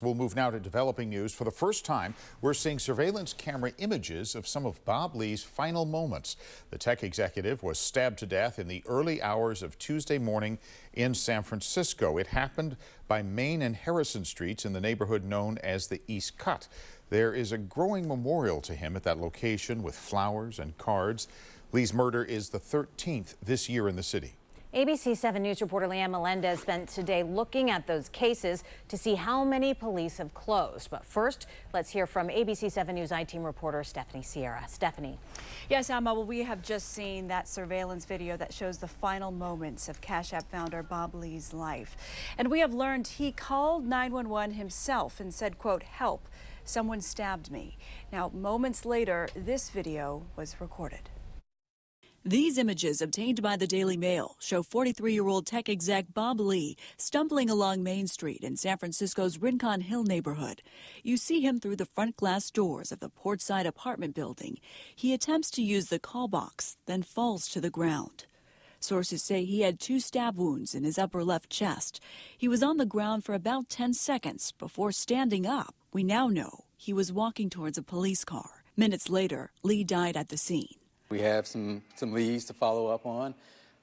We'll move now to developing news. For the first time, we're seeing surveillance camera images of some of Bob Lee's final moments. The tech executive was stabbed to death in the early hours of Tuesday morning in San Francisco. It happened by Main and Harrison Streets in the neighborhood known as the East Cut. There is a growing memorial to him at that location with flowers and cards. Lee's murder is the 13th this year in the city. ABC 7 News reporter Leanne Melendez spent today looking at those cases to see how many police have closed. But first, let's hear from ABC 7 News I-Team reporter Stephanie Sierra. Stephanie. Yes, Emma, well, we have just seen that surveillance video that shows the final moments of Cash App founder Bob Lee's life. And we have learned he called 911 himself and said, quote, "Help, someone stabbed me." Now, moments later, this video was recorded. These images obtained by the Daily Mail show 43-year-old tech exec Bob Lee stumbling along Main Street in San Francisco's Rincon Hill neighborhood. You see him through the front glass doors of the Portside apartment building. He attempts to use the call box, then falls to the ground. Sources say he had 2 stab wounds in his upper left chest. He was on the ground for about 10 seconds before standing up. We now know he was walking towards a police car. Minutes later, Lee died at the scene. We have some leads to follow up on.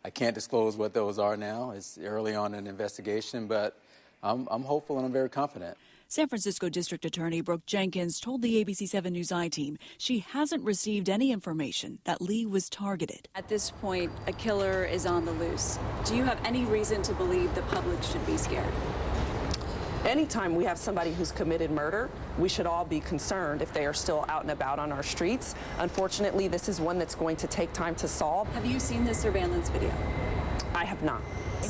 I can't disclose what those are now. It's early on in the investigation, but I'm hopeful and I'm very confident. San Francisco District Attorney Brooke Jenkins told the ABC 7 News I-Team she hasn't received any information that Lee was targeted. At this point, a killer is on the loose. Do you have any reason to believe the public should be scared? Anytime we have somebody who's committed murder, we should all be concerned if they are still out and about on our streets. Unfortunately, this is one that's going to take time to solve. Have you seen the surveillance video? I have not.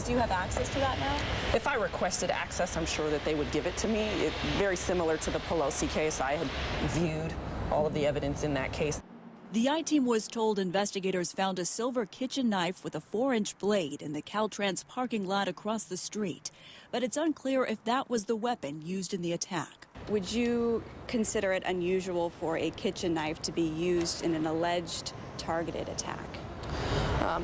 Do you have access to that now? If I requested access, I'm sure that they would give it to me. It's very similar to the Pelosi case. I had viewed all of the evidence in that case. The I-Team was told investigators found a silver kitchen knife with a 4-inch blade in the Caltrans parking lot across the street. But it's unclear if that was the weapon used in the attack. Would you consider it unusual for a kitchen knife to be used in an alleged targeted attack?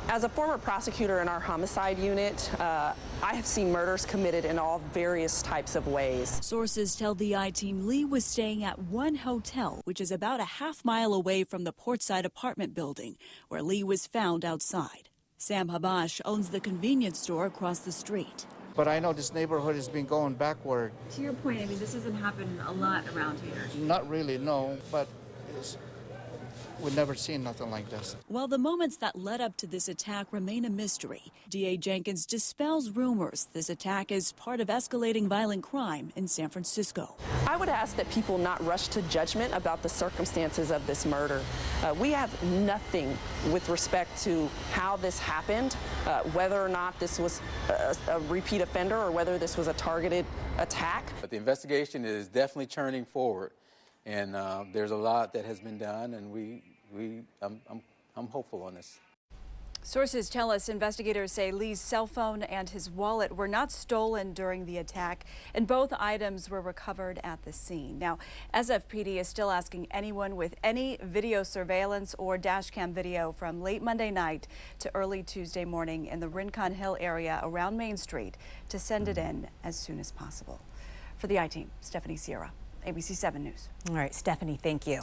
As a former prosecutor in our homicide unit, I have seen murders committed in all various types of ways. Sources tell the I-Team Lee was staying at one hotel, which is about a half-mile away from the Portside apartment building, where Lee was found outside. Sam Habash owns the convenience store across the street. But I know this neighborhood has been going backward. To your point, I mean, this doesn't happen a lot around here. Not really, no, but we've never seen nothing like this. While the moments that led up to this attack remain a mystery, DA Jenkins dispels rumors this attack is part of escalating violent crime in San Francisco. I would ask that people not rush to judgment about the circumstances of this murder. We have nothing with respect to how this happened, whether or not this was a repeat offender or whether this was a targeted attack. But the investigation is definitely churning forward, and there's a lot that has been done, and I'm hopeful on this. Sources tell us investigators say Lee's cell phone and his wallet were not stolen during the attack, and both items were recovered at the scene. Now, SFPD is still asking anyone with any video surveillance or dashcam video from late Monday night to early Tuesday morning in the Rincon Hill area around Main Street to send it in as soon as possible. For the I-Team, Stephanie Sierra, ABC 7 News. All right, Stephanie, thank you.